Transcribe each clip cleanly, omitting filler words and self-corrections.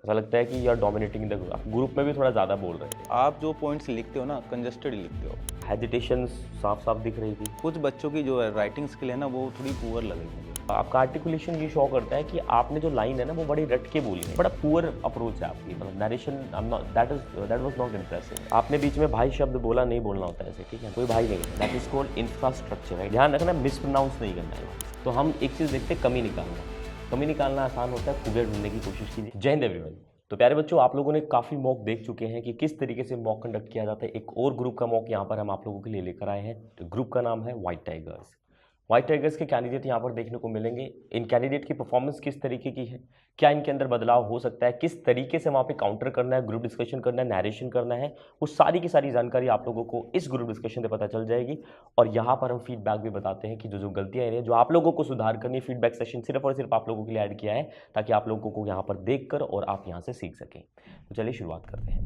ऐसा लगता है कि you are dominating the group में भी थोड़ा ज़्यादा बोल रहे थे। आप जो पॉइंट्स लिखते हो ना कंजस्टेड लिखते हो। हेजिटेशन साफ साफ दिख रही थी। कुछ बच्चों की जो राइटिंग स्किल है ना वो थोड़ी पुअर लग रही मुझे। आपका आर्टिकुलेशन ये शो करता है कि आपने जो लाइन है ना वो बड़ी रट के बोली है, बड़ा पुअर अप्रोच है आपकी, मतलब narration that was not impressive. आपने बीच में भाई शब्द बोला, नहीं बोलना होता है ऐसे, ठीक है, कोई भाई नहीं है, दैट इज कॉल्ड इंफ्रास्ट्रक्चर है। ध्यान रखना, मिसप्रोनाउंस नहीं करना है। तो हम एक चीज़ देखते हैं, कमी निकालना। कमी निकालना आसान होता है, खुबे ढूंढने की कोशिश कीजिए। जय हिंद एवरीवन। तो प्यारे बच्चों, आप लोगों ने काफ़ी मॉक देख चुके हैं कि किस तरीके से मॉक कंडक्ट किया जाता है। एक और ग्रुप का मॉक यहाँ पर हम आप लोगों के लिए लेकर आए हैं। तो ग्रुप का नाम है व्हाइट टाइगर्स। व्हाइट टाइगर्स के कैंडिडेट यहाँ पर देखने को मिलेंगे। इन कैंडिडेट की परफॉर्मेंस किस तरीके की है, क्या इनके अंदर बदलाव हो सकता है, किस तरीके से वहाँ पे काउंटर करना है, ग्रुप डिस्कशन करना है, नैरेशन करना है, वो सारी की सारी जानकारी आप लोगों को इस ग्रुप डिस्कशन से पता चल जाएगी। और यहाँ पर हम फीडबैक भी बताते हैं कि जो जो गलतियाँ हैं, जो आप लोगों को सुधार करनी है, फीडबैक सेशन सिर्फ और सिर्फ आप लोगों के लिए ऐड किया है ताकि आप लोगों को यहाँ पर देख कर और आप यहाँ से सीख सकें। तो चलिए शुरुआत करते हैं।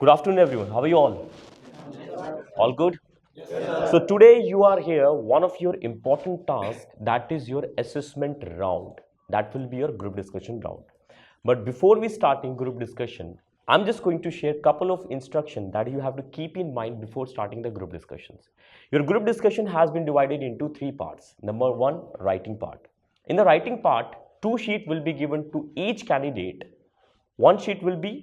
Good afternoon everyone, how are you all? All good? So today you are here, one of your important tasks, that is your assessment round. That will be your group discussion round. But before we starting group discussion, I'm just going to share a couple of instructions that you have to keep in mind before starting the group discussions. Your group discussion has been divided into 3 parts. Number 1, writing part. In the writing part, 2 sheets will be given to each candidate. One sheet will be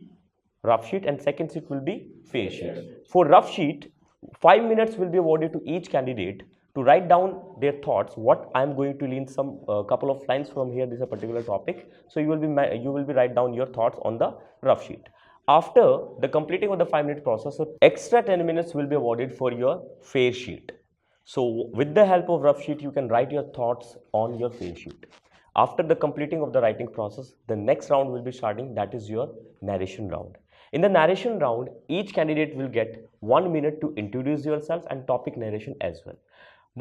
rough sheet and second sheet will be fair sheet. For rough sheet, 5 minutes will be awarded to each candidate to write down their thoughts. What I am going to lean some couple of lines from here. This is a particular topic, so you will be write down your thoughts on the rough sheet. After the completing of the 5-minute process, extra 10 minutes will be awarded for your fair sheet. So with the help of rough sheet, you can write your thoughts on your fair sheet. After the completing of the writing process, the next round will be starting, that is your narration round. In the narration round, each candidate will get 1 minute to introduce yourself and topic narration as well.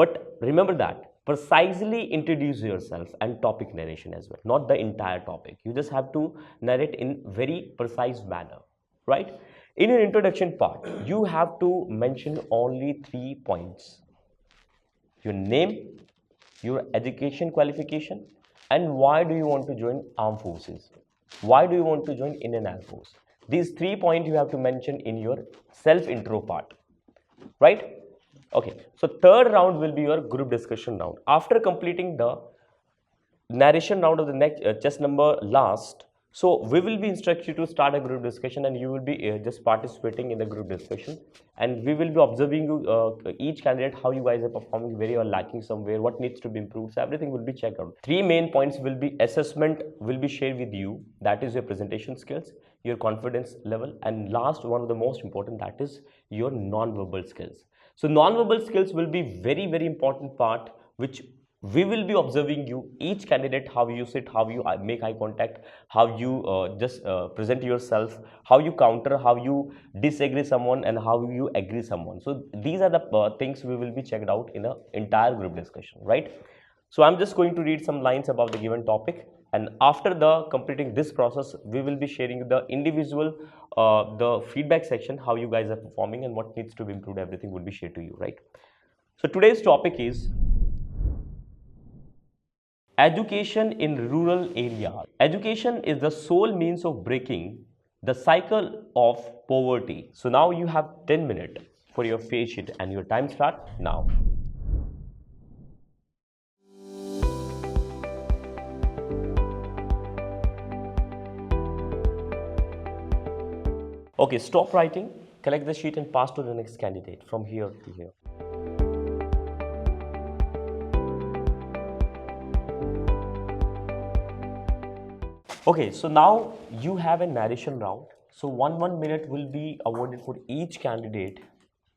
But remember that, precisely introduce yourself and topic narration as well, not the entire topic. You just have to narrate in very precise manner, right? In your introduction part, you have to mention only 3 points. Your name, your education qualification, and why do you want to join armed forces? Why do you want to join Indian Air Force? These 3 points you have to mention in your self intro part, right? Okay, so third round will be your group discussion round. After completing the narration round of the next chess number last, so we will be instructed to start a group discussion and you will be just participating in the group discussion, and we will be observing you each candidate, how you guys are performing, where you are lacking somewhere, what needs to be improved. So everything will be checked out. 3 main points will be assessment will be shared with you, that is your presentation skills, your confidence level, and last, one of the most important, that is your non-verbal skills. So non-verbal skills will be very very important part, which we will be observing you, each candidate, how you sit, how you make eye contact, how you just present yourself, how you counter, how you disagree someone, and how you agree someone. So these are the things we will be checked out in the entire group discussion, right? So I'm just going to read some lines about the given topic, and after the completing this process, we will be sharing the individual the feedback section, how you guys are performing and what needs to be improved. Everything will be shared to you, right? So today's topic is education in rural area. Education is the sole means of breaking the cycle of poverty. So now you have 10 minutes for your face sheet and your time start now. Okay, stop writing, collect the sheet and pass to the next candidate from here to here. Okay, so now you have a narration round. So 1 minute will be awarded for each candidate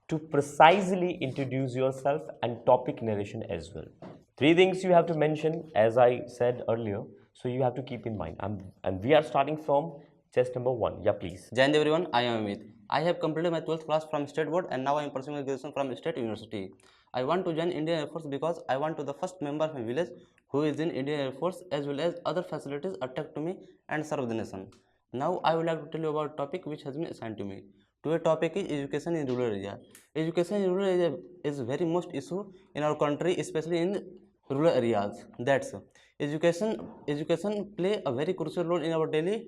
to precisely introduce yourself and topic narration as well. 3 things you have to mention, as I said earlier. So you have to keep in mind. And we are starting from chess number 1. Yeah, please. Jai Hind everyone, I am Amit. I have completed my 12th class from State Board and now I am pursuing my graduation from State University. I want to join Indian Air Force because I want to the first member of my village who is in Indian Air Force, as well as other facilities attached to me and serve the nation. Now I would like to tell you about a topic which has been assigned to me. Today's topic is education in rural area. Education in rural area is very most issue in our country, especially in rural areas. That's education play a very crucial role in our daily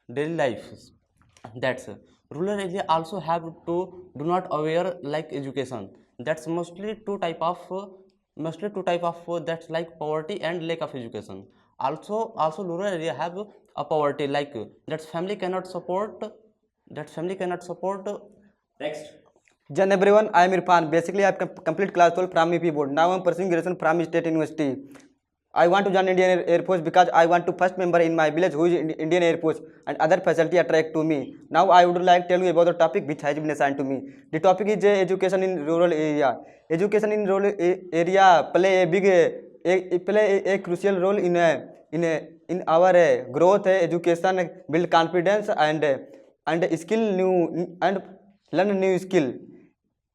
lives. That's rural area also have to do not aware like education. That's mostly two type of that's like poverty and lack of education. Also rural area have a poverty like that family cannot support. Next. Jan everyone, I am Irfan. Basically, I have complete class 12 from EP board. Now I am pursuing graduation from State University. I want to join Indian Air Force because I want to first member in my village who is in Indian Air Force and other facility attract to me. Now I would like to tell you about the topic which has been assigned to me. The topic is education in rural area. Education in rural area play a crucial role in our growth. Education build confidence and skill new and learn new skill.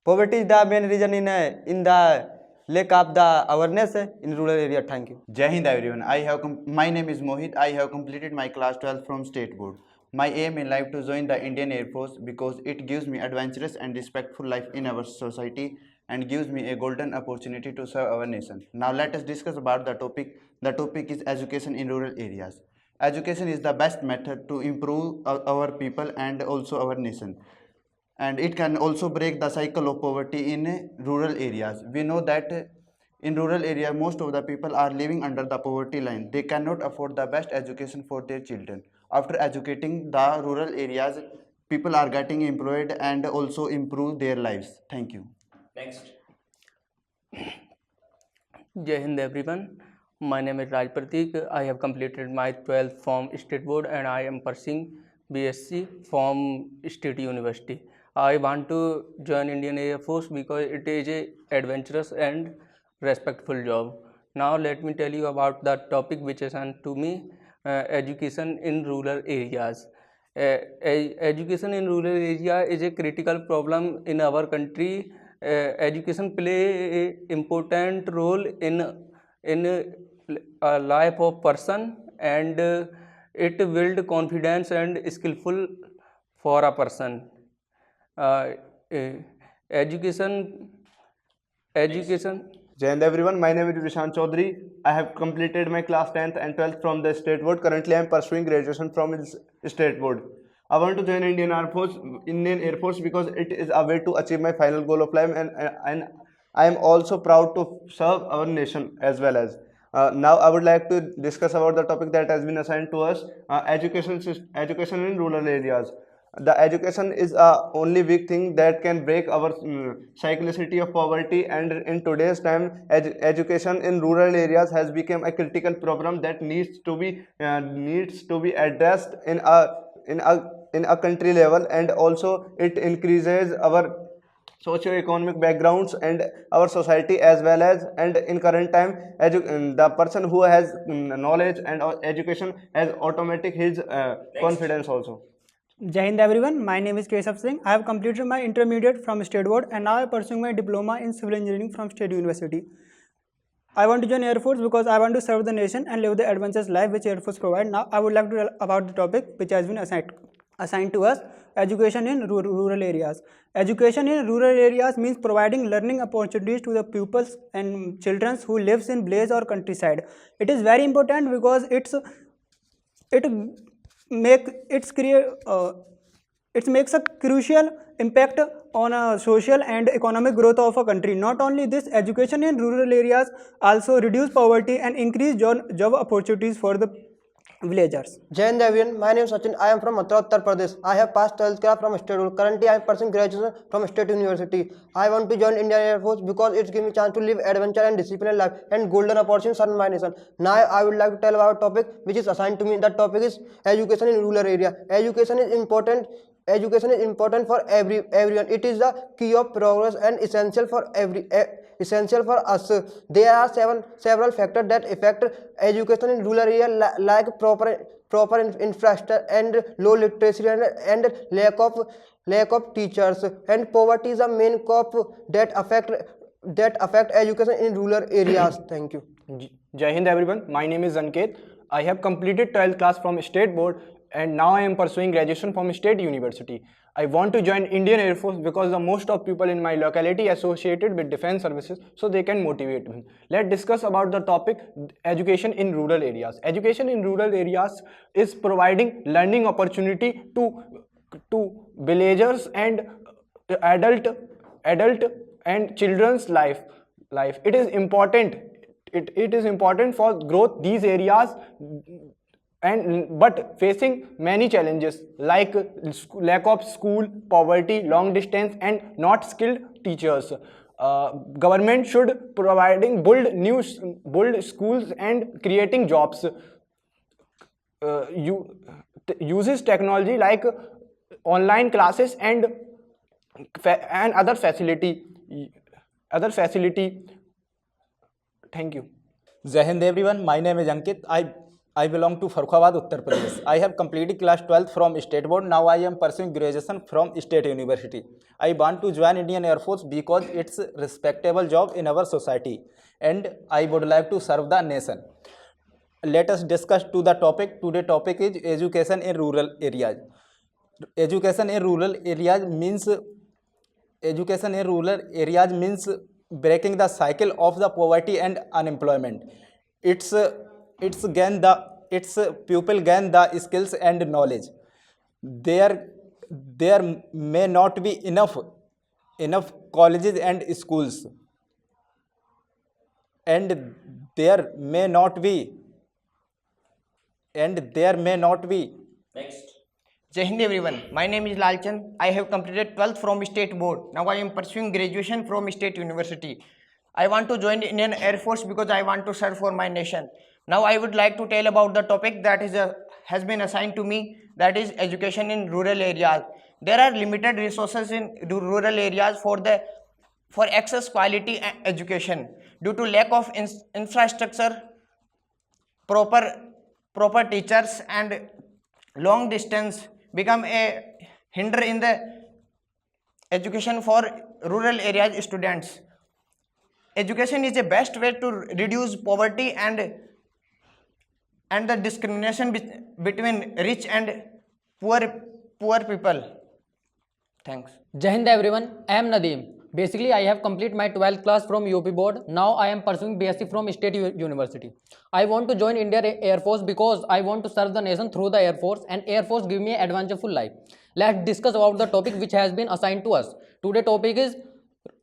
Poverty is the main reason in the lack of the awareness in rural area. Thank you. Jai Hind everyone. My name is Mohit. I have completed my class 12 from State Board. My aim in life to join the Indian Air Force because it gives me adventurous and respectful life in our society and gives me a golden opportunity to serve our nation. Now let us discuss about the topic. The topic is education in rural areas. Education is the best method to improve our people and also our nation. And it can also break the cycle of poverty in rural areas. We know that in rural area most of the people are living under the poverty line. They cannot afford the best education for their children. After educating the rural areas, people are getting employed and also improve their lives. Thank you. Next. Jai Hind everyone. My name is Raj Pratik. I have completed my 12th from State Board and I am pursuing BSc from State University. I want to join Indian Air Force because it is a adventurous and respectful job. Now let me tell you about the topic which is assigned to me, education in rural areas. Education in rural area is a critical problem in our country. Education play a important role in a life of person and it build confidence and skillful for a person. Education. Jai Hind everyone, my name is Vishant Chaudhary. I have completed my class 10th and 12th from the State Board. Currently, I am pursuing graduation from State Board. I want to join Indian Air Force because it is a way to achieve my final goal of life and I am also proud to serve our nation as well as. Now I would like to discuss about the topic that has been assigned to us, education in rural areas. The education is only big thing that can break our cyclicity of poverty, and in today's time education in rural areas has become a critical problem that needs to be addressed in a country level, and also it increases our socio-economic backgrounds and our society as well as, and in current time the person who has knowledge and education has automatic his confidence also. Jai Hind everyone, my name is Keshav Singh. I have completed my intermediate from State Board and now I am pursuing my diploma in civil engineering from State University. I want to join Air Force because I want to serve the nation and live the adventurous life which Air Force provide. Now I would like to tell about the topic which has been assigned to us, education in rural areas. Education in rural areas means providing learning opportunities to the pupils and children who lives in village or countryside. It is very important because it makes a crucial impact on a social and economic growth of a country. Not only this, education in rural areas also reduce poverty and increase job opportunities for the villagers. Jai Hind everyone, my name is Sachin. I am from Mathura, Uttar Pradesh. I have passed 12th class from State Board. Currently, I am pursuing graduation from State University. I want to join Indian Air Force because it gives me chance to live adventure and disciplined life and golden opportunities serve my nation. Now, I would like to tell about a topic which is assigned to me. That topic is education in rural area. Education is important for everyone. It is the key of progress and essential for us. There are several factors that affect education in rural area like proper infrastructure and low literacy and lack of teachers, and poverty is the main cause that affect education in rural areas. Thank you. Jai Hind everyone, my name is Anket. I have completed 12th class from State Board and now I am pursuing graduation from State University. I want to join Indian Air Force because the most of people in my locality associated with defense services, so they can motivate me. Let's discuss about the topic education in rural areas. Education in rural areas is providing learning opportunity to villagers and adult and children's life. It is important. It is important for growth these areas, but facing many challenges like lack of school, poverty, long distance, and not skilled teachers. Government should build schools and creating jobs. Uses technology like online classes and other facility. Thank you. Jai Hind everyone, my name is Ankit. I belong to Farrukhabad, Uttar Pradesh. I have completed class 12th from State Board. Now I am pursuing graduation from State University. I want to join Indian Air Force because it's a respectable job in our society and I would like to serve the nation. Let us discuss to the topic. Today's topic is education in rural areas. Education in rural areas means breaking the cycle of the poverty and unemployment. Its pupil gain the skills and knowledge. There may not be enough colleges and schools, and there may not be. Next. Jai Hind everyone, my name is Lalchand. I have completed 12th from State Board. Now I am pursuing graduation from State University. I want to join Indian Air Force because I want to serve for my nation. Now I would like to tell about the topic that has been assigned to me, that is education in rural areas. There are limited resources in rural areas for access quality education due to lack of infrastructure, proper teachers, and long distance become a hinder in the education for rural areas students. Education is the best way to reduce poverty and the discrimination between rich and poor people. Thanks. Jai Hind everyone, I am Nadeem. Basically, I have completed my 12th class from UP board. Now I am pursuing BSc from State University. I want to join Indian Air Force because I want to serve the nation through the Air Force, and Air Force give me an adventureful life. Let's discuss about the topic which has been assigned to us. Today's topic is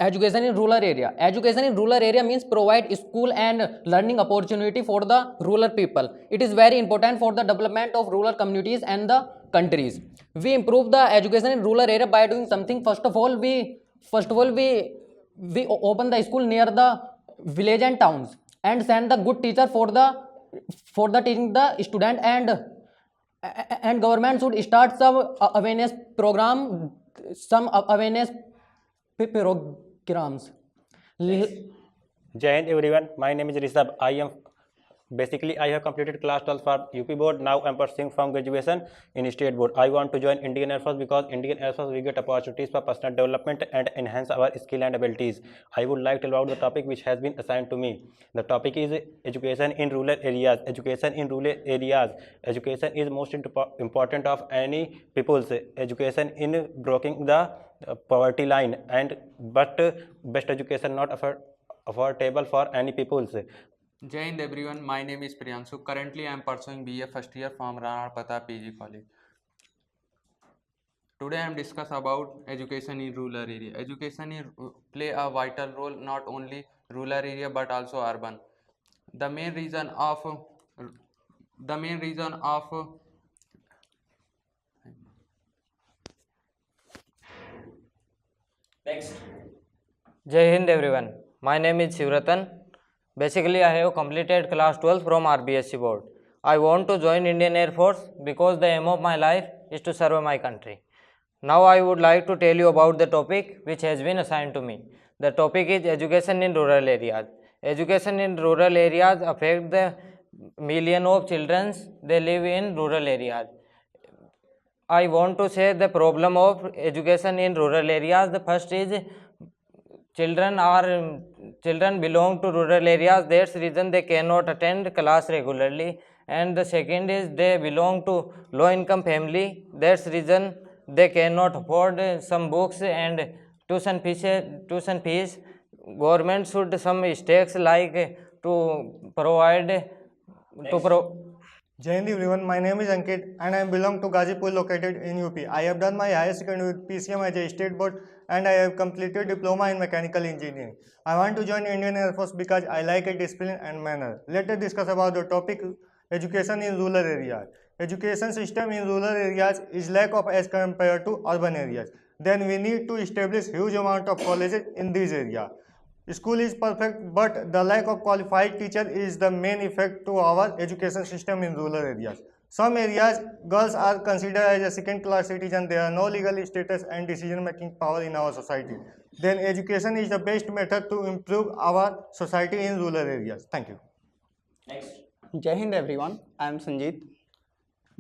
education in rural area. Education in rural area means provide school and learning opportunity for the rural people. It is very important for the development of rural communities and the countries. We improve the education in rural area by doing something. First of all, we open the school near the village and towns and send the good teacher for the teaching the student, and government should start some awareness program, some awareness programs. Jai Hind everyone, my name is Rishabh. I have completed class 12 for UP board. Now I am pursuing from graduation in State Board. I want to join Indian Air Force because Indian Air Force we get opportunities for personal development and enhance our skill and abilities. I would like to tell about the topic which has been assigned to me. The topic is education in rural areas. Education in rural areas. Education is most important of any people's. Education in breaking the poverty line, but best education not affordable for any people's. Jai Hind everyone, my name is Priyanshu. Currently I am pursuing BA first year from Rana Pata PG College. Today I am discuss about education in rural area. Education play a vital role not only rural area but also urban. The main reason of Next. Jai Hind everyone, my name is Shivratan. Basically, I have completed class 12 from RBSC board. I want to join Indian Air Force because the aim of my life is to serve my country. Now I would like to tell you about the topic which has been assigned to me. The topic is education in rural areas. Education in rural areas affect the million of children they live in rural areas. I want to say the problem of education in rural areas. The first is children belong to rural areas. That's the reason they cannot attend class regularly and the second is they belong to low income family. That's reason they cannot afford some books and tuition fees. Government should some steps like to provide Jai Hind everyone, my name is Ankit and I belong to Gazipur located in UP. I have done my higher secondary with PCM as a state board and I have completed diploma in mechanical engineering. I want to join Indian Air Force because I like a discipline and manner. Let us discuss about the topic education in rural areas. Education system in rural areas is lack of as compared to urban areas. Then we need to establish huge amount of colleges in these areas. School is perfect, but the lack of qualified teacher is the main effect to our education system in rural areas. Some areas, girls are considered as a second-class citizen. There are no legal status and decision-making power in our society. Then education is the best method to improve our society in rural areas. Thank you. Next. Jai Hind everyone, I am Sanjeet.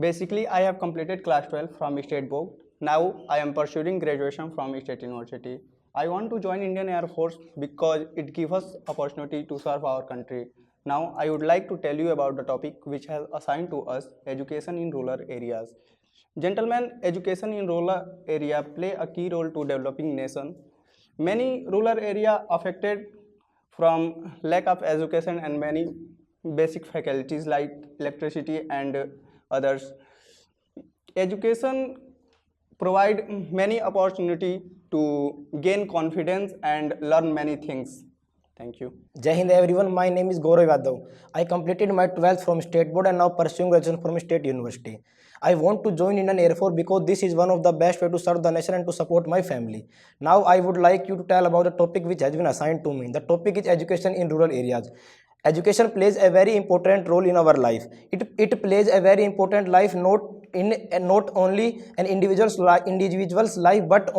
Basically, I have completed class 12 from State Board. Now, I am pursuing graduation from State University. I want to join Indian Air Force because it gives us opportunity to serve our country. Now, I would like to tell you about the topic which has assigned to us, education in rural areas. Gentlemen, education in rural area play a key role to developing nation. Many rural area affected from lack of education and many basic faculties like electricity and others. Education provide many opportunity to gain confidence and learn many things. Thank you. Jai Hind everyone, my name is Gaurav Yadav. I completed my 12th from State Board and now pursuing graduation from State University. I want to join Indian Air Force because this is one of the best way to serve the nation and to support my family. Now I would like you to tell about the topic which has been assigned to me. The topic is education in rural areas. Education plays a very important role in our life. It plays a very important life not only an individual's life but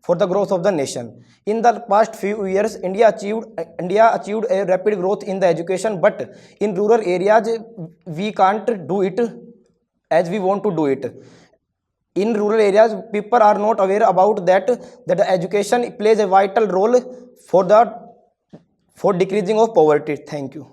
for the growth of the nation. In the past few years, India achieved a rapid growth in the education, but in rural areas we can't do it as we want to do it. In rural areas, people are not aware about that education plays a vital role for decreasing of poverty. Thank you.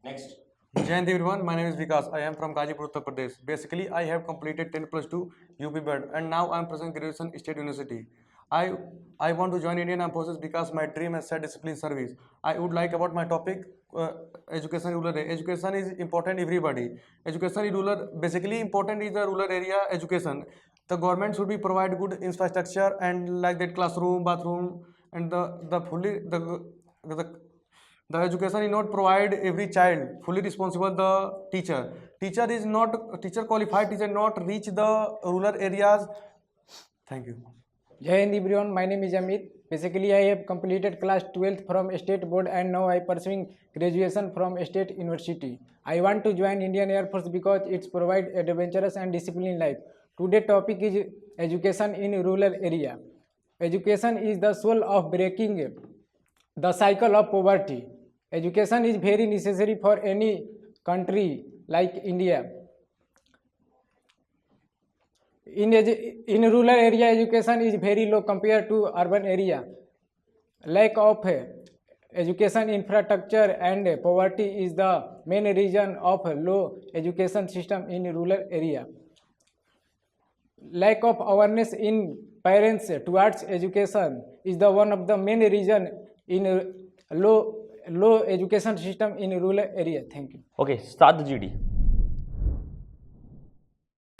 Next. Jai Hind everyone, my name is Vikas. I am from Gazipur, Uttar Pradesh. Basically, I have completed 10+2 UP board and now I am pursuing graduation State University. I want to join Indian Armed Forces because my dream is self-discipline service. I would like about my topic education in rural area. Education is important everybody. Education in rural, basically important is the rural area education. The government should be provide good infrastructure and like that classroom, bathroom and the education is not provide every child fully responsible the teacher qualified teacher not reach the rural areas. Thank you. Jai Hind everyone, my name is Amit. Basically, I have completed class 12th from State Board and now I am pursuing graduation from State University. I want to join Indian Air Force because it provides adventurous and disciplined life. Today's topic is education in rural area. Education is the soul of breaking the cycle of poverty. Education is very necessary for any country like India. In rural area, education is very low compared to urban area. Lack of education infrastructure and poverty is the main reason of low education system in rural area. Lack of awareness in parents towards education is the one of the main reason in low education system in rural area. Thank you. Okay, start the GD.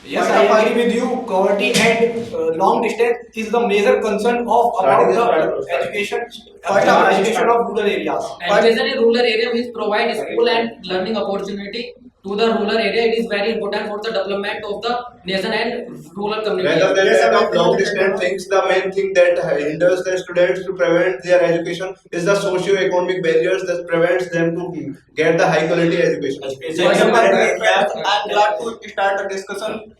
Yes, I agree with you. Poverty and long distance is the major concern of about the education of rural areas. Education in rural area means provide school and learning opportunity to the rural area. It is very important for the development of the nation and rural community. Rather than set of long distance things, the main thing that hinders the students to prevent their education is the socio-economic barriers that prevents them to get the high quality education. I am glad to start a discussion.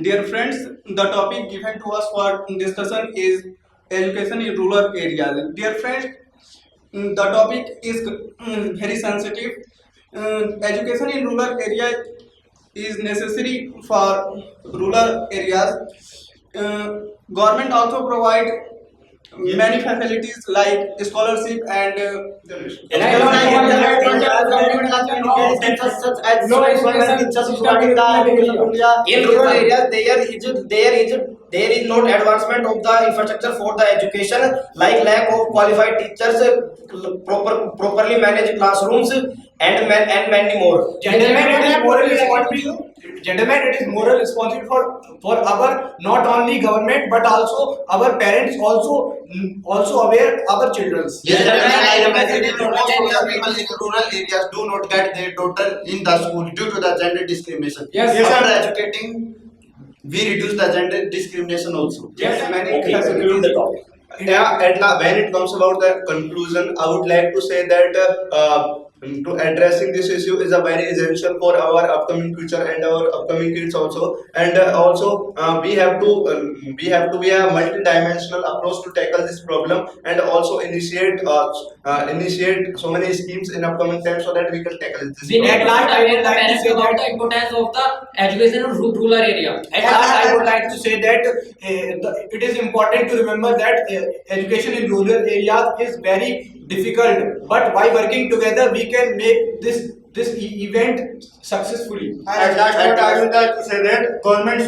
Dear friends, the topic given to us for discussion is education in rural areas. Dear friends, the topic is very sensitive. Education in rural area is necessary for rural areas. Government also provide many facilities like scholarship and in rural areas there is not advancement of the infrastructure for the education, like lack of qualified teachers, properly managed classrooms, and many more. Gentlemen, it is moral responsibility for our not only government but also our parents also aware our children. Yes, I represent most of the people in rural areas do not get their daughter in the school due to the gender discrimination. Yes, After educating, we reduce the gender discrimination also. Yes, Many facilities. Yeah, when it comes about the conclusion, I would like to say that to addressing this issue is a very essential for our upcoming future and our upcoming kids also. And also we have to be a multi-dimensional approach to tackle this problem, and also initiate so many schemes in upcoming time so that we can tackle this. At last, I would like to say about the importance of the education in rural area. At last, I would like to say that it is important to remember that education in rural areas is very difficult, but by working together we can make this event successfully. At last, what I would like to say that government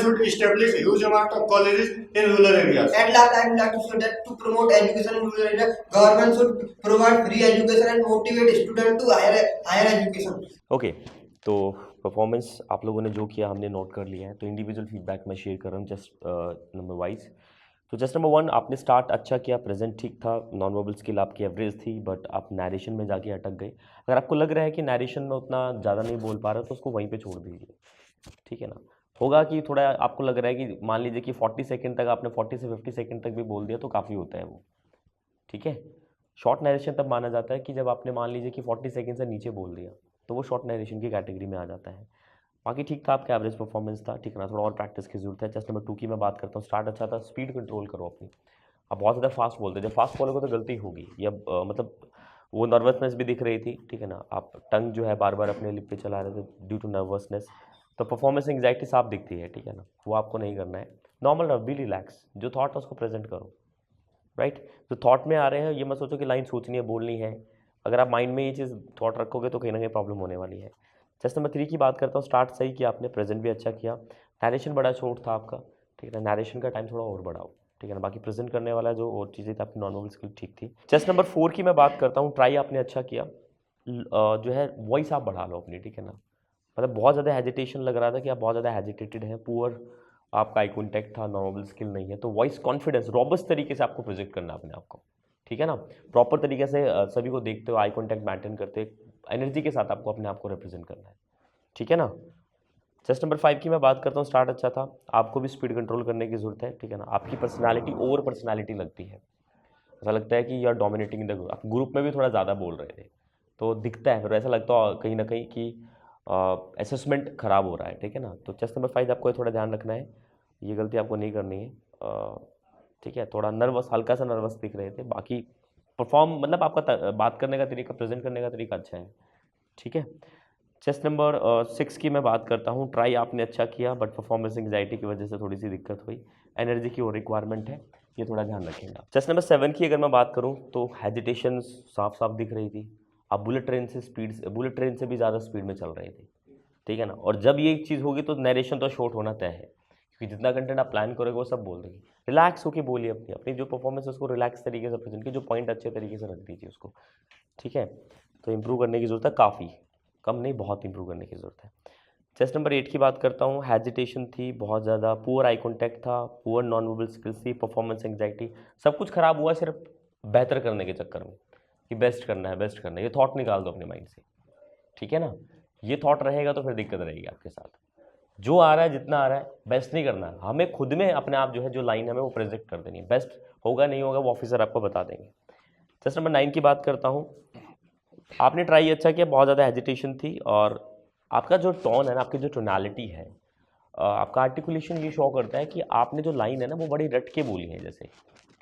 should establish a huge amount of colleges in rural areas. At last, I would like to say that to promote education in rural areas, government should provide free education and motivate students to higher education. Okay तो performance आप लोगों ने जो किया हमने note कर लिया है, तो इंडिविजुअल फीडबैक मैं शेयर कर रहा हूँ जस्ट नंबर वाइज। तो जस्ट नंबर 1, आपने स्टार्ट अच्छा किया, प्रेजेंट ठीक था, नॉन वर्बल स्किल आपकी एवरेज थी, बट आप नैरेशन में जाके अटक गए। अगर आपको लग रहा है कि नैरेशन में उतना ज़्यादा नहीं बोल पा रहा तो उसको वहीं पे छोड़ दीजिए, ठीक है ना। होगा कि थोड़ा आपको लग रहा है कि मान लीजिए कि 40 सेकंड तक आपने 40 से 50 सेकंड तक भी बोल दिया तो काफ़ी होता है वो, ठीक है। शॉर्ट नैरेशन तब माना जाता है कि जब आपने मान लीजिए कि 40 सेकंड से नीचे बोल दिया तो वो शॉर्ट नैरेशन की कैटेगरी में आ जाता है। बाकी ठीक था, आपका एवरेज परफॉर्मेंस था, ठीक है ना। थोड़ा और प्रैक्टिस की जरूरत है। जस्ट नंबर 2 की मैं बात करता हूँ, स्टार्ट अच्छा था, स्पीड कंट्रोल करो अपनी। आप बहुत ज़्यादा फास्ट बोलते, जब फास्ट बोलोगे तो गलती होगी, या मतलब वो नर्वसनेस भी दिख रही थी, ठीक है ना। आप टंग जो है बार बार अपने लिप पे चला रहे थे ड्यू टू नर्वसनेस, तो परफॉर्मेंस एंग्जाइटी साफ दिखती है, ठीक है ना। वो आपको नहीं करना है। नॉर्मल रहो, बी रिलैक्स, जो थॉट है उसको प्रेजेंट करो, राइट। जो थॉट में आ रहे हैं ये मत सोचो कि लाइन सोचनी है, बोलनी है। अगर आप माइंड में ये चीज़ थॉट रखोगे तो कहीं ना कहीं प्रॉब्लम होने वाली है। जस्ट नंबर 3 की बात करता हूँ, स्टार्ट सही किया आपने, प्रेजेंट भी अच्छा किया, नैरेशन बड़ा शॉर्ट था आपका, ठीक है ना। नैरेशन का टाइम थोड़ा और बढ़ाओ, ठीक है ना। बाकी प्रेजेंट करने वाला जो और चीज़ें थी आपकी नॉन वर्बल स्किल ठीक थी। जस्ट नंबर 4 की मैं बात करता हूँ, ट्राई आपने अच्छा किया, जो है वॉइस आप बढ़ा लो अपनी, ठीक है ना। मतलब बहुत ज़्यादा हेजिटेशन लग रहा था कि आप बहुत ज़्यादा हेजिटेटेड हैं, पुअर आपका आई कॉन्टैक्ट था, नॉन वर्बल स्किल नहीं है, तो वॉइस कॉन्फिडेंस रॉबस्ट तरीके से आपको प्रोजेक्ट करना अपने आप को, ठीक है ना। प्रॉपर तरीके से सभी को देखते हो, आई कॉन्टैक्ट मेंटेन करते, एनर्जी के साथ आपको अपने आप को रिप्रेजेंट करना है, ठीक है ना। जस्ट नंबर 5 की मैं बात करता हूँ, स्टार्ट अच्छा था, आपको भी स्पीड कंट्रोल करने की ज़रूरत है, ठीक है ना। आपकी पर्सनालिटी ओवर पर्सनालिटी लगती है, ऐसा लगता है कि you are dominating the group. आप ग्रुप में भी थोड़ा ज़्यादा बोल रहे थे तो दिखता है, फिर ऐसा लगता है कहीं ना कहीं कि असेसमेंट ख़राब हो रहा है, ठीक है ना। तो जस्ट नंबर 5 आपको थोड़ा ध्यान रखना है, ये गलती आपको नहीं करनी है, ठीक है। थोड़ा नर्वस, हल्का सा नर्वस दिख रहे थे, बाकी परफॉर्म मतलब आपका बात करने का तरीका, प्रेजेंट करने का तरीका अच्छा है, ठीक है। जस्ट नंबर 6 की मैं बात करता हूँ, ट्राई आपने अच्छा किया, बट परफॉर्मेंस एंग्जाइटी की वजह से थोड़ी सी दिक्कत हुई, एनर्जी की और रिक्वायरमेंट है, ये थोड़ा ध्यान रखेंगे। जस्ट नंबर 7 की अगर मैं बात करूँ तो हेजिटेशन साफ साफ दिख रही थी, आप बुलेट ट्रेन से भी ज़्यादा स्पीड में चल रहे थे, ठीक है ना। और जब ये चीज़ होगी तो नरेशन तो शॉर्ट होना तय है, क्योंकि जितना कंटेंट आप प्लान करोगे वो सब बोल देंगे। रिलैक्स होकर बोलिए, अपनी जो परफॉर्मेंस है उसको रिलैक्स तरीके से प्रेजेंट कीजिए, जो पॉइंट अच्छे तरीके से रख दीजिए उसको, ठीक है। तो इंप्रूव करने की ज़रूरत है, काफ़ी कम नहीं, बहुत इंप्रूव करने की ज़रूरत है। जस्ट नंबर 8 की बात करता हूँ, हेजिटेशन थी बहुत ज़्यादा, पुअर आई कॉन्टैक्ट था, पुअर नॉन वर्बल स्किल्स थी, परफॉर्मेंस एंग्जाइटी, सब कुछ ख़राब हुआ सिर्फ बेहतर करने के चक्कर में कि बेस्ट करना है, बेस्ट करना है। ये थॉट निकाल दो अपने माइंड से, ठीक है ना। ये थॉट रहेगा तो फिर दिक्कत रहेगी आपके साथ। जो आ रहा है, जितना आ रहा है, बेस्ट नहीं करना है हमें, खुद में अपने आप जो है जो लाइन हमें वो प्रोजेक्ट कर देनी है। बेस्ट होगा नहीं होगा वो ऑफिसर आपको बता देंगे। जस्ट नंबर 9 की बात करता हूँ, आपने ट्राई अच्छा किया, बहुत ज़्यादा हेजिटेशन थी, और आपका जो टोन है ना, आपकी जो टोनैलिटी है, आपका आर्टिकुलेशन ये शो करता है कि आपने जो लाइन है ना वो बड़ी रट के बोली है जैसे,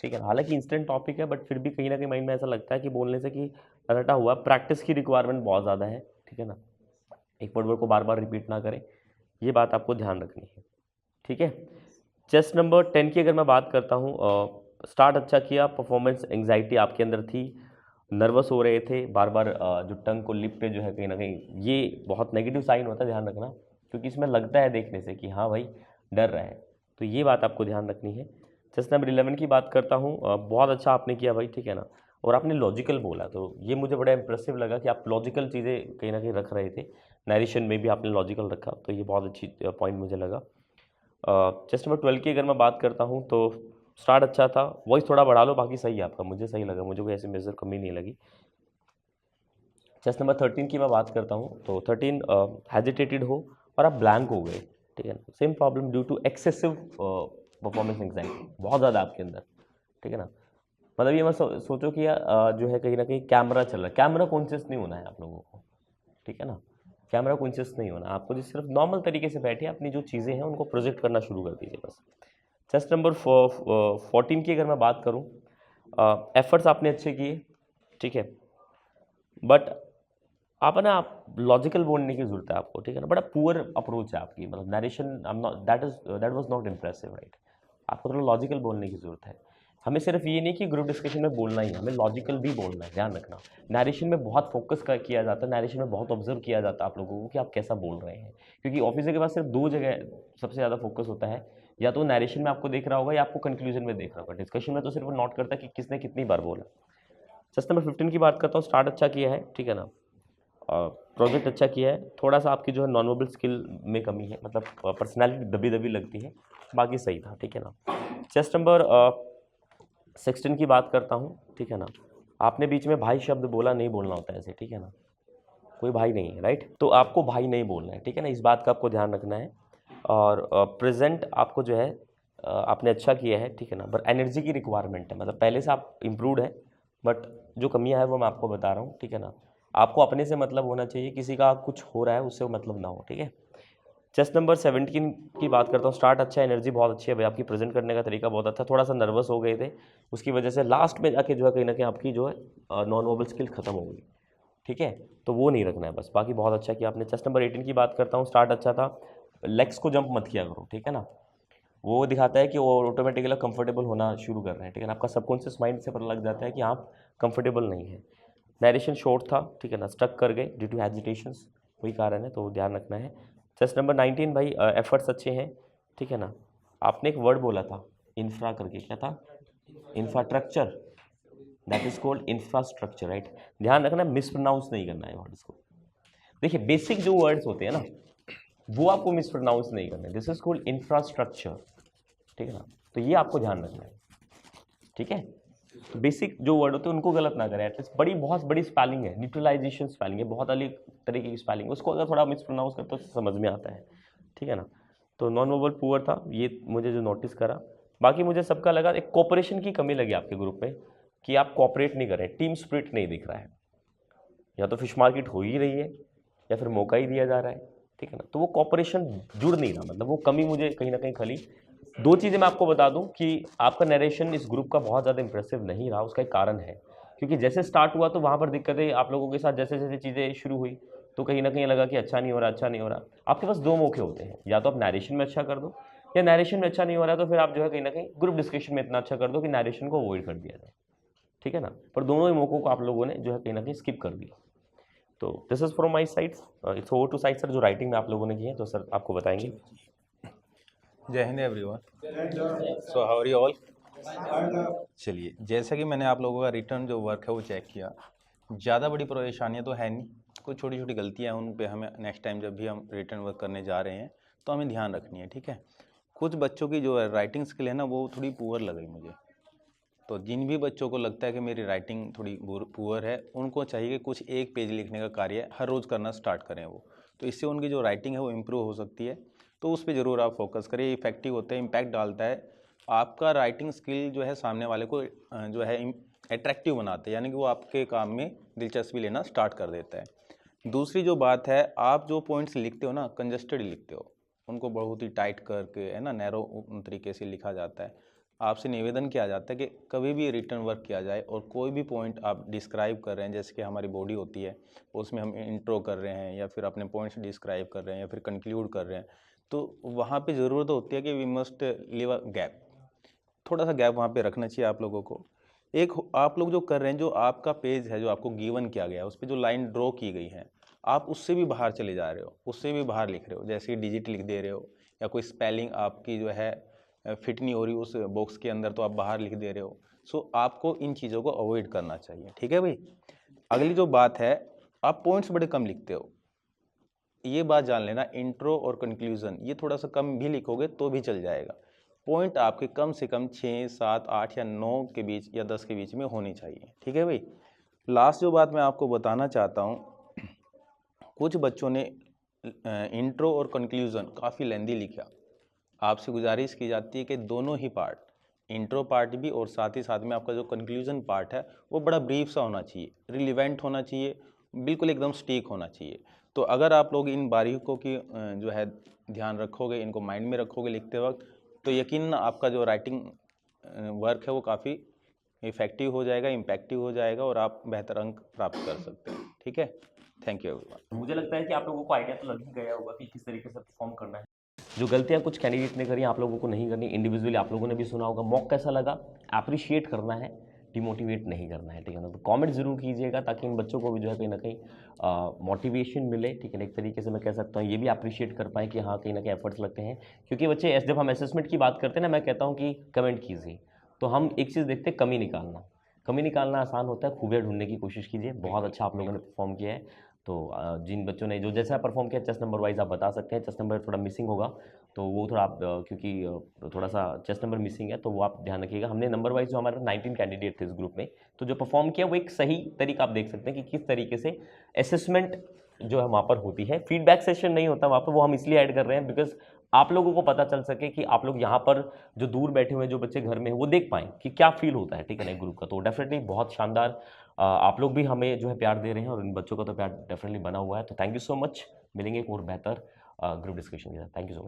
ठीक है। हालांकि इंस्टेंट टॉपिक है, बट फिर भी कहीं ना कहीं माइंड में ऐसा लगता है कि बोलने से कि रटा हुआ। प्रैक्टिस की रिक्वायरमेंट बहुत ज़्यादा है, ठीक है ना। एक वर्ड को बार बार रिपीट ना करें, ये बात आपको ध्यान रखनी है, ठीक है। जस्ट नंबर 10 की अगर मैं बात करता हूँ, स्टार्ट अच्छा किया, परफॉर्मेंस एंग्जाइटी आपके अंदर थी, नर्वस हो रहे थे, बार बार जो टंग को लिप पे जो है कहीं ना कहीं, ये बहुत नेगेटिव साइन होता है, ध्यान रखना, क्योंकि इसमें लगता है देखने से कि हाँ भाई डर रहा है, तो ये बात आपको ध्यान रखनी है। जस्ट नंबर 11 की बात करता हूँ, बहुत अच्छा आपने किया भाई, ठीक है ना, और आपने लॉजिकल बोला, तो ये मुझे बड़ा इंप्रेसिव लगा कि आप लॉजिकल चीज़ें कहीं ना कहीं रख रहे थे, नरेशन में भी आपने लॉजिकल रखा, तो ये बहुत अच्छी पॉइंट मुझे लगा। जस्ट नंबर 12 की अगर मैं बात करता हूँ तो स्टार्ट अच्छा था, वॉइस थोड़ा बढ़ा लो, बाकी सही है आपका, मुझे सही लगा, मुझे कोई ऐसी मेजर कमी नहीं लगी। जस्ट नंबर 13 की मैं बात करता हूँ तो 13 हेजिटेटेड हो और आप ब्लैंक हो गए, ठीक है ना, same problem due to excessive performance anxiety, बहुत ज़्यादा आपके अंदर, ठीक है ना, मतलब ये मत सोचो कि जो है कहीं ना कहीं कैमरा चल रहा है, कैमरा कॉन्शियस नहीं होना है आप लोगों को, ठीक है ना, कैमरा कॉन्शियस नहीं होना आपको, जो सिर्फ नॉर्मल तरीके से बैठे अपनी जो चीज़ें हैं उनको प्रोजेक्ट करना शुरू कर दीजिए बस। जस्ट नंबर 14 की अगर मैं बात करूं, एफर्ट्स आपने अच्छे किए, ठीक है, बट आप ना आप लॉजिकल बोलने की ज़रूरत है आपको, ठीक है ना, बड़ा पुअर अप्रोच है आपकी, मतलब narration that was not impressive, right, आपको थोड़ा लॉजिकल बोलने की ज़रूरत है। हमें सिर्फ ये नहीं कि ग्रुप डिस्कशन में बोलना ही है, हमें लॉजिकल भी बोलना है, ध्यान रखना। नरेशन में बहुत फोकस किया जाता है, नरेशन में बहुत ऑब्जर्व किया जाता है आप लोगों को कि आप कैसा बोल रहे हैं, क्योंकि ऑफिसर के पास सिर्फ 2 जगह सबसे ज़्यादा फोकस होता है, या तो नरेशन में आपको देख रहा होगा या आपको कंक्लूजन में देख रहा होगा, डिस्कशन में तो सिर्फ नोट करता है कि किसने कितनी बार बोला। जस्ट नंबर 15 की बात करता हूँ, स्टार्ट अच्छा किया है, ठीक है ना, प्रोजेक्ट अच्छा किया है, थोड़ा सा आपकी जो है नॉन वर्बल स्किल में कमी है, मतलब पर्सनैलिटी दबी दबी लगती है, बाकी सही था, ठीक है ना। जस्ट नंबर 16 की बात करता हूँ, ठीक है ना, आपने बीच में भाई शब्द बोला, नहीं बोलना होता है ऐसे, ठीक है ना, कोई भाई नहीं है, राइट, तो आपको भाई नहीं बोलना है, ठीक है ना, इस बात का आपको ध्यान रखना है। और प्रेजेंट आपको जो है आपने अच्छा किया है, ठीक है ना, बट एनर्जी की रिक्वायरमेंट है, मतलब पहले से आप इम्प्रूवड है, बट जो कमियां है वो मैं आपको बता रहा हूँ, ठीक है ना, आपको अपने से मतलब होना चाहिए, किसी का कुछ हो रहा है उससे मतलब ना हो, ठीक है। जस्ट नंबर 17 की बात करता हूँ, स्टार्ट अच्छा, एनर्जी बहुत अच्छी है भाई, आपकी प्रेजेंट करने का तरीका बहुत अच्छा, थोड़ा सा नर्वस हो गए थे, उसकी वजह से लास्ट में जाके जो है कहीं ना कहीं आपकी जो है नॉन वर्बल स्किल खत्म हो गई, ठीक है, तो वो नहीं रखना है बस, बाकी बहुत अच्छा किया आपने। जस्ट नंबर 18 की बात करता हूँ, स्टार्ट अच्छा था, लेग्स को जंप मत किया करो, ठीक है ना, वो दिखाता है कि वो ऑटोमेटिकली कंफर्टेबल होना शुरू कर रहे हैं, ठीक है ना, आपका सबकॉन्शियस माइंड से पता लग जाता है कि आप कंफर्टेबल नहीं है। नरेशन शॉर्ट था, ठीक है ना, स्टक कर गए ड्यू टू हेजिटेशंस, वही कारण है, तो ध्यान रखना है। जस्ट नंबर 19 भाई, एफर्ट्स अच्छे हैं, ठीक है ना, आपने एक वर्ड बोला था इंफ्रा करके, क्या था, infrastructure, that is called infrastructure, right, ध्यान रखना, मिसप्रोनाउंस नहीं करना है वर्ड्स को। देखिए बेसिक जो वर्ड्स होते हैं ना वो आपको मिसप्रोनाउंस नहीं करना है, दिस इज कॉल्ड इंफ्रास्ट्रक्चर, ठीक है ना, तो ये आपको ध्यान रखना है, ठीक है, तो बेसिक जो वर्ड होते हैं उनको गलत ना करें, एटलीस्ट बहुत बड़ी स्पेलिंग है, न्यूट्रलाइजेशन स्पेलिंग है, बहुत अलग तरीके की स्पेलिंग है, उसको अगर थोड़ा मिसप्रोनाउंस करते तो समझ में आता है, ठीक है ना। तो नॉन वर्बल पुअर था, ये मुझे जो नोटिस करा, बाकी मुझे सबका लगा एक कोऑपरेशन की कमी लगी आपके ग्रुप में, कि आप कोऑपरेट नहीं कर रहे, टीम स्पिरिट नहीं दिख रहा है, या तो फिश मार्केट हो ही रही है या फिर मौका ही दिया जा रहा है, ठीक है ना, तो वो कोऑपरेशन जुड़ नहीं रहा, मतलब वो कमी मुझे कहीं ना कहीं खली। 2 चीज़ें मैं आपको बता दूं कि आपका नरेशन इस ग्रुप का बहुत ज़्यादा इंप्रेसिव नहीं रहा, उसका एक कारण है, क्योंकि जैसे स्टार्ट हुआ तो वहाँ पर दिक्कतें आप लोगों के साथ जैसे जैसे चीज़ें शुरू हुई तो कहीं ना कहीं लगा कि अच्छा नहीं हो रहा, अच्छा नहीं हो रहा। आपके पास 2 मौके होते हैं, या तो आप नरेशन में अच्छा कर दो, या नरेशन में अच्छा नहीं हो रहा तो फिर आप जो है कहीं ना कहीं ग्रुप डिस्कशन में इतना अच्छा कर दो कि नरेशन को अवॉइड कर दिया जाए, ठीक है ना, पर दोनों ही मौक़ों को आप लोगों ने जो है कहीं ना कहीं स्किप कर दिया। तो this is from my side, it's over to side sir, जो राइटिंग में आप लोगों ने की है तो सर आपको बताएंगे। जय हिंद everyone, so how are you all. चलिए, जैसा कि मैंने आप लोगों का रिटर्न जो वर्क है वो चेक किया, ज़्यादा बड़ी परेशानियाँ तो है नहीं, कुछ छोटी छोटी गलतियाँ हैं, उन पे हमें नेक्स्ट टाइम जब भी हम रिटर्न वर्क करने जा रहे हैं तो हमें ध्यान रखनी है, ठीक है। कुछ बच्चों की जो राइटिंग स्किल है ना वो थोड़ी पुअर लगी मुझे, तो जिन भी बच्चों को लगता है कि मेरी राइटिंग थोड़ी पुअर है, उनको चाहिए कि कुछ 1 पेज लिखने का कार्य हर रोज़ करना स्टार्ट करें वो, तो इससे उनकी जो राइटिंग है वो इम्प्रूव हो सकती है, तो उस पर ज़रूर आप फोकस करें, इफेक्टिव होता है, इम्पैक्ट डालता है, आपका राइटिंग स्किल जो है सामने वाले को जो है अट्रैक्टिव बनाते हैं, यानी कि वो आपके काम में दिलचस्पी लेना स्टार्ट कर देता है। दूसरी जो बात है, आप जो पॉइंट्स लिखते हो ना कंजस्टेड लिखते हो, उनको बहुत ही टाइट करके है ना नैरो तरीके से लिखा जाता है। आपसे निवेदन किया जाता है कि कभी भी रिटर्न वर्क किया जाए और कोई भी पॉइंट आप डिस्क्राइब कर रहे हैं, जैसे कि हमारी बॉडी होती है उसमें हम इंट्रो कर रहे हैं या फिर अपने पॉइंट्स डिस्क्राइब कर रहे हैं या फिर कंक्लूड कर रहे हैं, तो वहाँ पे ज़रूरत होती है कि we must leave a gap, थोड़ा सा गैप वहाँ पे रखना चाहिए आप लोगों को। एक आप लोग जो कर रहे हैं, जो आपका पेज है जो आपको गिवन किया गया है उस पर जो लाइन ड्रॉ की गई है, आप उससे भी बाहर चले जा रहे हो, उससे भी बाहर लिख रहे हो, जैसे कि डिजिट लिख दे रहे हो या कोई स्पेलिंग आपकी जो है फिट नहीं हो रही उस बॉक्स के अंदर तो आप बाहर लिख दे रहे हो। सो आपको इन चीज़ों को अवॉइड करना चाहिए, ठीक है भाई। अगली जो बात है, आप पॉइंट्स बड़े कम लिखते हो, ये बात जान लेना। इंट्रो और कंक्लूजन ये थोड़ा सा कम भी लिखोगे तो भी चल जाएगा। पॉइंट आपके कम से कम 6, 7, 8 या 9 के बीच या 10 के बीच में होनी चाहिए, ठीक है भाई। लास्ट जो बात मैं आपको बताना चाहता हूँ, कुछ बच्चों ने इंट्रो और कंक्लूजन काफ़ी लेंदी लिखा। आपसे गुजारिश की जाती है कि दोनों ही पार्ट, इंट्रो पार्ट भी और साथ ही साथ में आपका जो कंक्लूजन पार्ट है वो बड़ा ब्रीफ सा होना चाहिए, रिलेवेंट होना चाहिए, बिल्कुल एकदम स्टीक होना चाहिए। तो अगर आप लोग इन बारीकों की जो है ध्यान रखोगे, इनको माइंड में रखोगे लिखते वक्त, तो यकीनन आपका जो राइटिंग वर्क है वो काफ़ी इफ़ेक्टिव हो जाएगा, इम्पैक्टिव हो जाएगा और आप बेहतर अंक प्राप्त कर सकते हैं, ठीक है। Thank you everyone. मुझे लगता है कि आप लोगों को आइडिया तो लग ही गया होगा कि किस तरीके से परफॉर्म करना है। जो गलतियां कुछ कैंडिडेट ने करी आप लोगों को नहीं करनी, इंडिविजुअली आप लोगों ने भी सुना होगा। मॉक कैसा लगा, अप्रिशिएट करना है, डिमोटिवेट नहीं करना है, ठीक है ना। तो कमेंट जरूर कीजिएगा ताकि इन बच्चों को भी जो है कहीं ना कहीं मोटिवेशन मिले, ठीक है ना। एक तरीके से मैं कह सकता हूँ ये भी अप्रिशिएट कर पाएँ कि हाँ कहीं ना कहीं एफर्ट्स लगते हैं। क्योंकि बच्चे जब हम असेसमेंट की बात करते हैं ना, मैं कहता हूँ कि कमेंट कीजिए, तो हम एक चीज़ देखते हैं, कमी निकालना। कमी निकालना आसान होता है, खूबियाँ ढूंढने की कोशिश कीजिए। बहुत अच्छा आप लोगों ने परफॉर्म किया है। तो जिन बच्चों ने जो जैसा परफॉर्म किया चेस्ट नंबर वाइज आप बता सकते हैं। चेस्ट नंबर थोड़ा मिसिंग होगा तो वो थोड़ा आप क्योंकि थोड़ा सा चेस्ट नंबर मिसिंग है तो वो आप ध्यान रखिएगा। हमने नंबर वाइज जो हमारे 19 कैंडिडेट थे इस ग्रुप में, तो जो परफॉर्म किया वो एक सही तरीका आप देख सकते हैं कि किस तरीके से असेसमेंट जो है वहाँ पर होती है। फीडबैक सेशन नहीं होता वहाँ पर, वो हम इसलिए ऐड कर रहे हैं बिकॉज आप लोगों को पता चल सके कि आप लोग यहाँ पर जो दूर बैठे हुए हैं जो बच्चे घर में हैं वो देख पाएँ कि क्या फील होता है, ठीक है ना, ग्रुप का। तो डेफिनेटली बहुत शानदार आप लोग भी हमें जो है प्यार दे रहे हैं और इन बच्चों का तो प्यार डेफिनेटली बना हुआ है। तो थैंक यू सो मच। मिलेंगे एक और बेहतर ग्रुप डिस्कशन के साथ। Thank you so much.